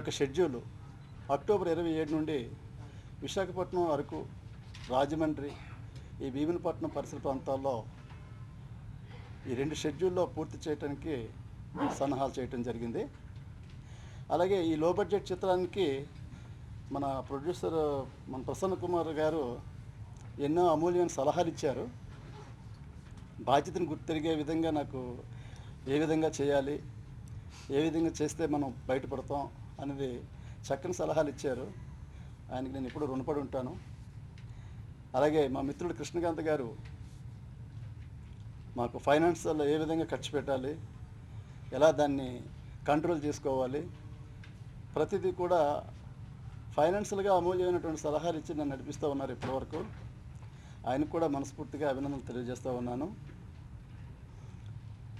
యొక్క schedule October 27 నుండి విశాఖపట్నం, అరకు, రాజమండ్రి, ఈ భీమునిపట్నం పరిసర ప్రాంతాల్లో ఈ 2 షెడ్యూల్లో పూర్తి చేయడానికి సన్నాహాలు చేయటం జరిగింది. అలాగే ఈ లో బడ్జెట్ చిత్రానికి మన ప్రొడ్యూసర్ మన ప్రసన్న కుమార్ గారు ఎన్నో అమూల్యమైన సలహాలు ఇచ్చారు. బాధ్యతను గుర్తెరిగే విధంగా నాకు ఏ విధంగా చేయాలి, ఏ విధంగా చేస్తే మనం బయటపడతాం అనేది చక్కని సలహాలు ఇచ్చారు. ఆయనకి నేను ఎప్పుడూ రుణపడి ఉంటాను. అలాగే మా మిత్రుడు కృష్ణకాంత్ గారు మాకు ఫైనాన్షియల్లో ఏ విధంగా ఖర్చు పెట్టాలి, ఎలా దాన్ని కంట్రోల్ చేసుకోవాలి, ప్రతిదీ కూడా ఫైనాన్షియల్గా అమూల్యమైనటువంటి సలహాలు ఇచ్చి నన్ను నడిపిస్తూ ఉన్నారు ఇప్పటివరకు. ఆయనకు కూడా మనస్ఫూర్తిగా అభినందనలు తెలియజేస్తూ ఉన్నాను.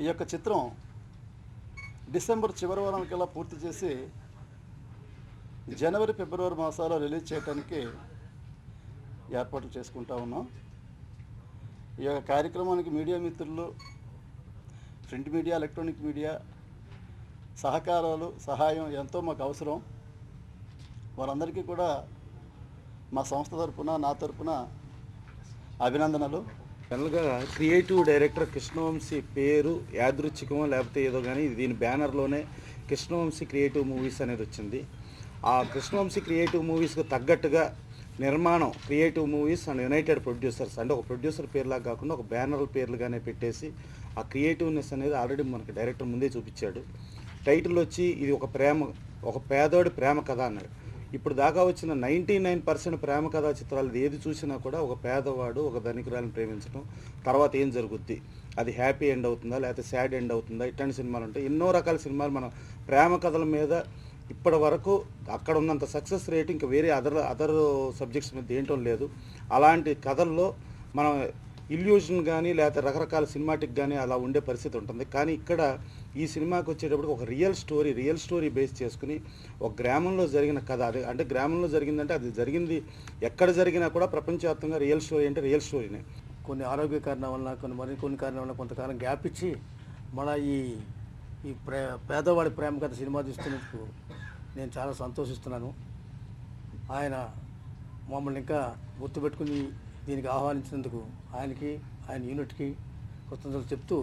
ఈ యొక్క చిత్రం డిసెంబర్ చివరి వారానికల్లా పూర్తి చేసి జనవరి, ఫిబ్రవరి మాసాల్లో రిలీజ్ చేయడానికి ఏర్పాట్లు చేసుకుంటా ఉన్నాం. ఈ యొక్క కార్యక్రమానికి మీడియా మిత్రులు, ప్రింట్ మీడియా, ఎలక్ట్రానిక్ మీడియా సహాయం ఎంతో మాకు అవసరం. వారందరికీ కూడా మా సంస్థ తరపున, నా తరపున అభినందనలు. జనరల్గా క్రియేటివ్ డైరెక్టర్ కృష్ణవంశీ పేరు యాదృచ్ఛికమో లేకపోతే ఏదో కానీ దీని బ్యానర్లోనే కృష్ణవంశీ క్రియేటివ్ మూవీస్ అనేది వచ్చింది. ఆ కృష్ణవంశీ క్రియేటివ్ మూవీస్కి తగ్గట్టుగా నిర్మాణం creative movies and United producers అంటే ఒక ప్రొడ్యూసర్ పేర్లాగా కాకుండా ఒక బ్యానర్ పేర్లుగానే పెట్టేసి ఆ క్రియేటివ్నెస్ అనేది ఆల్రెడీ మనకి డైరెక్టర్ ముందే చూపించాడు. టైటిల్ వచ్చి ఇది ఒక పేదోడి ప్రేమ కథ అన్నాడు. ఇప్పుడు దాకా వచ్చిన 99% ప్రేమ కథా చిత్రాలు ఏది చూసినా కూడా ఒక పేదవాడు ఒక ధనికురాలను ప్రేమించడం, తర్వాత ఏం జరుగుద్ది, అది హ్యాపీ ఎండ్ అవుతుందా లేకపోతే సాడ్ ఎండ్ అవుతుందా, ఇట్లాంటి సినిమాలు ఉంటాయి. ఎన్నో రకాల సినిమాలు మనం ప్రేమ కథల మీద ఇప్పటి వరకు అక్కడ ఉన్నంత సక్సెస్ రేట్ ఇంకా వేరే అదర్ సబ్జెక్ట్స్ మీద ఏంటో లేదు. అలాంటి కథల్లో మనం ఇల్యూషన్ కానీ లేకపోతే రకరకాల సినిమాటిక్ కానీ అలా ఉండే పరిస్థితి ఉంటుంది. కానీ ఇక్కడ ఈ సినిమాకి వచ్చేటప్పుడు ఒక రియల్ స్టోరీ బేస్ చేసుకుని ఒక గ్రామంలో జరిగిన కథ, అది అంటే గ్రామంలో జరిగిందంటే అది జరిగింది ఎక్కడ జరిగినా కూడా ప్రపంచవ్యాప్తంగా రియల్ స్టోరీ అంటే రియల్ స్టోరీనే. కొన్ని ఆరోగ్య కారణాల వల్ల, కొన్ని కారణాల వల్ల కొంతకాలం గ్యాప్ ఇచ్చి మన ఈ పేదవాడి ప్రేమ కథ సినిమా తీస్తున్నందుకు నేను చాలా సంతోషిస్తున్నాను. ఆయన మమ్మల్ని ఇంకా గుర్తుపెట్టుకుని దీనికి ఆహ్వానించినందుకు ఆయనకి, ఆయన యూనిట్కి కృతజ్ఞతలు చెప్తూ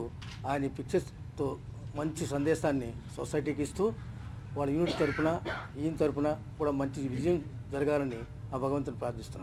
ఆయన ఈ పిక్చర్స్తో మంచి సందేశాన్ని సొసైటీకి ఇస్తూ వాళ్ళ యూనిట్ తరపున, ఈయన తరపున కూడా మంచి విజయం జరగాలని ఆ భగవంతుని ప్రార్థిస్తున్నాను.